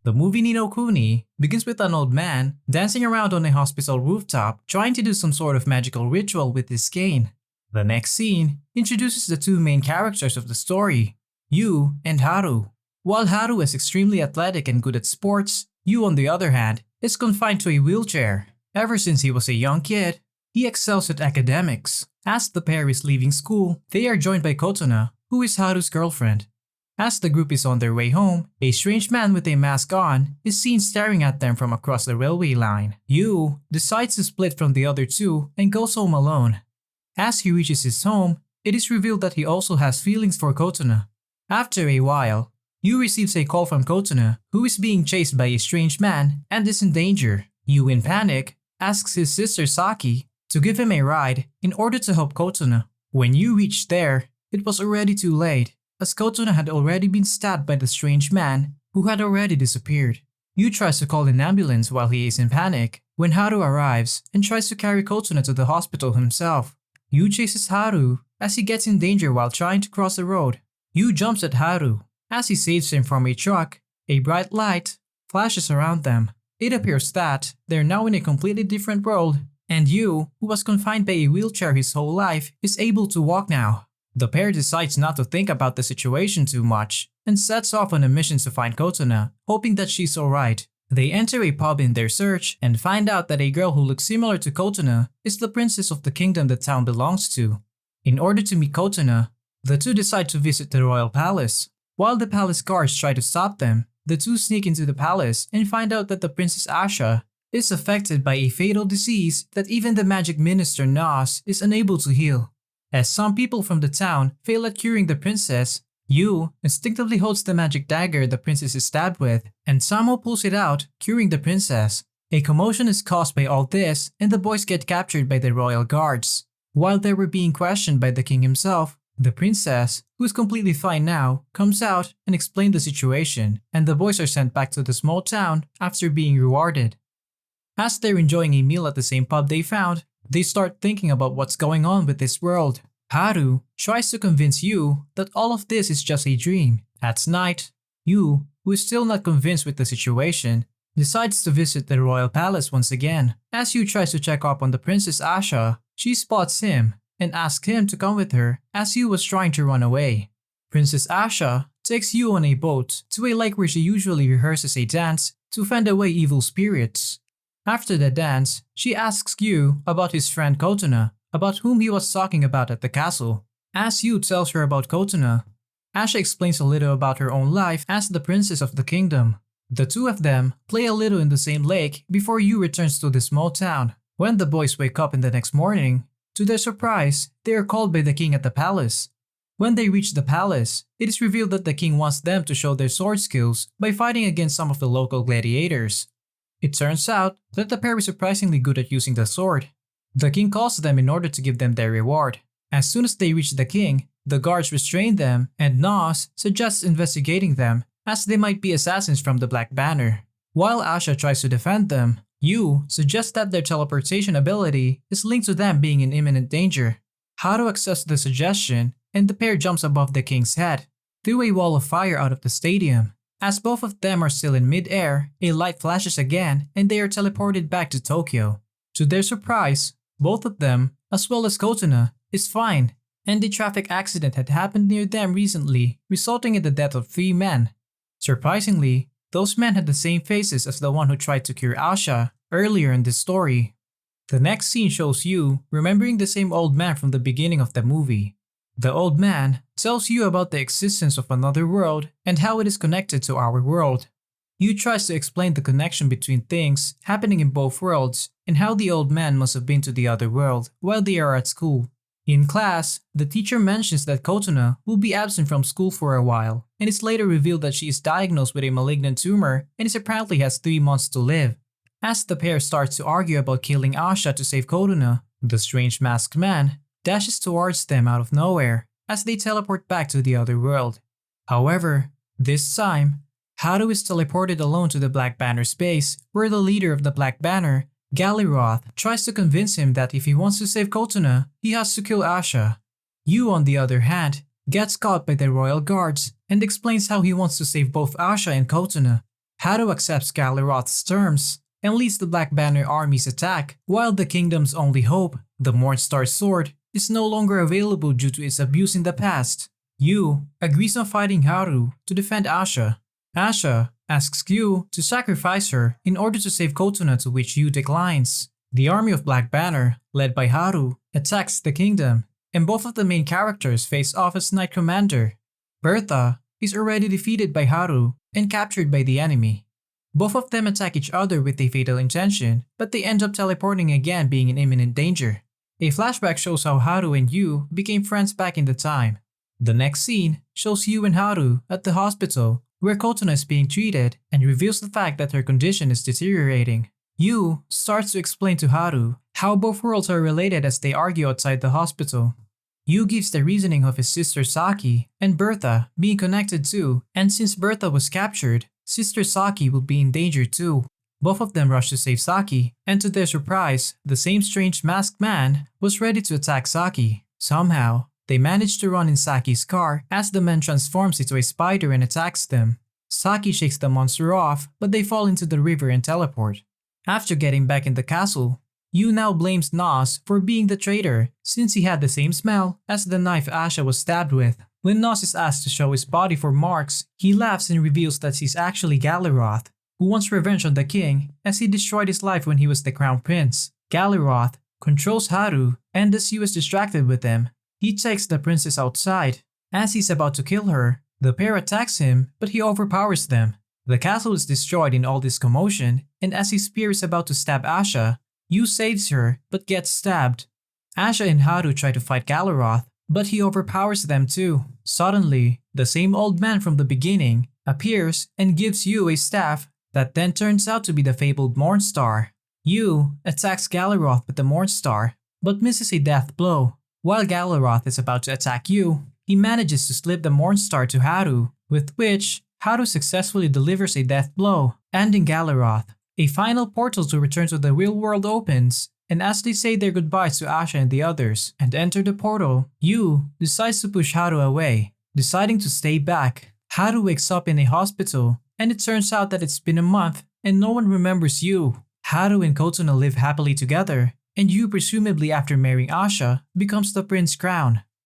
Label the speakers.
Speaker 1: The movie Ni no Kuni begins with an old man dancing around on a hospital rooftop trying to do some sort of magical ritual with his cane. The next scene introduces the two main characters of the story, Yuu and Haru. While Haru is extremely athletic and good at sports, Yuu on the other hand is confined to a wheelchair. Ever since he was a young kid, he excels at academics. As the pair is leaving school, they are joined by Kotona, who is Haru's girlfriend. As the group is on their way home, a strange man with a mask on is seen staring at them from across the railway line. Yuu decides to split from the other two and goes home alone. As he reaches his home, it is revealed that he also has feelings for Kotona. After a while, Yuu receives a call from Kotona, who is being chased by a strange man and is in danger. Yuu, in panic, asks his sister Saki to give him a ride in order to help Kotona. When Yuu reached there, it was already too late, as Kotona had already been stabbed by the strange man who had already disappeared. Yuu tries to call an ambulance while he is in panic when Haru arrives and tries to carry Kotona to the hospital himself. Yuu chases Haru as he gets in danger while trying to cross the road. Yuu jumps at Haru. As he saves him from a truck, a bright light flashes around them. It appears that they're now in a completely different world, and Yuu, who was confined by a wheelchair his whole life, is able to walk now. The pair decides not to think about the situation too much and sets off on a mission to find Kotona, hoping that she's alright. They enter a pub in their search and find out that a girl who looks similar to Kotona is the princess of the kingdom the town belongs to. In order to meet Kotona, the two decide to visit the royal palace. While the palace guards try to stop them, the two sneak into the palace and find out that the Princess Asha is affected by a fatal disease that even the magic minister Nas is unable to heal. As some people from the town fail at curing the princess, Yuu instinctively holds the magic dagger the princess is stabbed with and somehow pulls it out, curing the princess. A commotion is caused by all this and the boys get captured by the royal guards. While they were being questioned by the king himself, the princess, who is completely fine now, comes out and explains the situation, and the boys are sent back to the small town after being rewarded. As they're enjoying a meal at the same pub they found, they start thinking about what's going on with this world. Haru tries to convince Yuu that all of this is just a dream. At night, Yuu, who is still not convinced with the situation, decides to visit the royal palace once again. As Yuu tries to check up on the Princess Asha, she spots him and asks him to come with her as Yuu was trying to run away. Princess Asha takes Yuu on a boat to a lake where she usually rehearses a dance to fend away evil spirits. After the dance, she asks Yuu about his friend Kotona, about whom he was talking about at the castle. As Yuu tells her about Kotona, Asha explains a little about her own life as the princess of the kingdom. The two of them play a little in the same lake before Yuu returns to the small town. When the boys wake up in the next morning, to their surprise, they are called by the king at the palace. When they reach the palace, it is revealed that the king wants them to show their sword skills by fighting against some of the local gladiators. It turns out that the pair is surprisingly good at using the sword. The king calls them in order to give them their reward. As soon as they reach the king, the guards restrain them and Nas suggests investigating them as they might be assassins from the Black Banner. While Asha tries to defend them, Yuu suggests that their teleportation ability is linked to them being in imminent danger. Haru accepts the suggestion and the pair jumps above the king's head, through a wall of fire out of the stadium. As both of them are still in mid-air, a light flashes again and they are teleported back to Tokyo. To their surprise, both of them, as well as Kotona, is fine, and a traffic accident had happened near them recently, resulting in the death of 3 men. Surprisingly, those men had the same faces as the one who tried to cure Asha earlier in the story. The next scene shows Yuu remembering the same old man from the beginning of the movie. The old man tells Yuu about the existence of another world and how it is connected to our world. Yuu tries to explain the connection between things happening in both worlds and how the old man must have been to the other world while they are at school. In class, the teacher mentions that Kotona will be absent from school for a while, and it's later revealed that she is diagnosed with a malignant tumor and is apparently has 3 months to live. As the pair starts to argue about killing Asha to save Kotona, the strange masked man dashes towards them out of nowhere as they teleport back to the other world. However, this time, Haru is teleported alone to the Black Banner's base where the leader of the Black Banner, Galliroth, tries to convince him that if he wants to save Kotona, he has to kill Asha. Yuu, on the other hand, gets caught by the royal guards and explains how he wants to save both Asha and Kotona. Haru accepts Galaroth's terms and leads the Black Banner Army's attack, while the kingdom's only hope, the Mornstar Sword, is no longer available due to its abuse in the past. Yuu agrees on fighting Haru to defend Asha. Asha asks Yuu to sacrifice her in order to save Kotuna, to which Yuu declines. The army of Black Banner, led by Haru, attacks the kingdom, and both of the main characters face off as Knight Commander. Bertha is already defeated by Haru and captured by the enemy. Both of them attack each other with a fatal intention, but they end up teleporting again, being in imminent danger. A flashback shows how Haru and Yuu became friends back in the time. The next scene shows Yuu and Haru at the hospital where Kotuna is being treated and reveals the fact that her condition is deteriorating. Yuu starts to explain to Haru how both worlds are related as they argue outside the hospital. Yuu gives the reasoning of his sister Saki and Bertha being connected too, and since Bertha was captured, Sister Saki will be in danger too. Both of them rush to save Saki, and to their surprise, the same strange masked man was ready to attack Saki. Somehow, they manage to run in Saki's car as the man transforms into a spider and attacks them. Saki shakes the monster off, but they fall into the river and teleport. After getting back in the castle, Yuu now blames Nos for being the traitor since he had the same smell as the knife Asha was stabbed with. When Nos is asked to show his body for marks, he laughs and reveals that he's actually Galaroth, who wants revenge on the king as he destroyed his life when he was the crown prince. Galaroth controls Haru, and as Yuu is distracted with him, he takes the princess outside. As he's about to kill her, the pair attacks him, but he overpowers them. The castle is destroyed in all this commotion, and as his spear is about to stab Asha, Yuu saves her but gets stabbed. Asha and Haru try to fight Galaroth, but he overpowers them too. Suddenly, the same old man from the beginning appears and gives Yuu a staff that then turns out to be the fabled Mornstar. Yuu attacks Galaroth with the Mornstar, but misses a death blow. While Galaroth is about to attack Yuu, he manages to slip the Mornstar to Haru, with which Haru successfully delivers a death blow, ending Galaroth. A final portal to return to the real world opens, and as they say their goodbyes to Asha and the others and enter the portal, Yuu decides to push Haru away, deciding to stay back. Haru wakes up in a hospital, and it turns out that it's been a month and no one remembers Yuu. Haru and Kotuna live happily together, and Yuu, presumably after marrying Asha, becomes the prince's crown.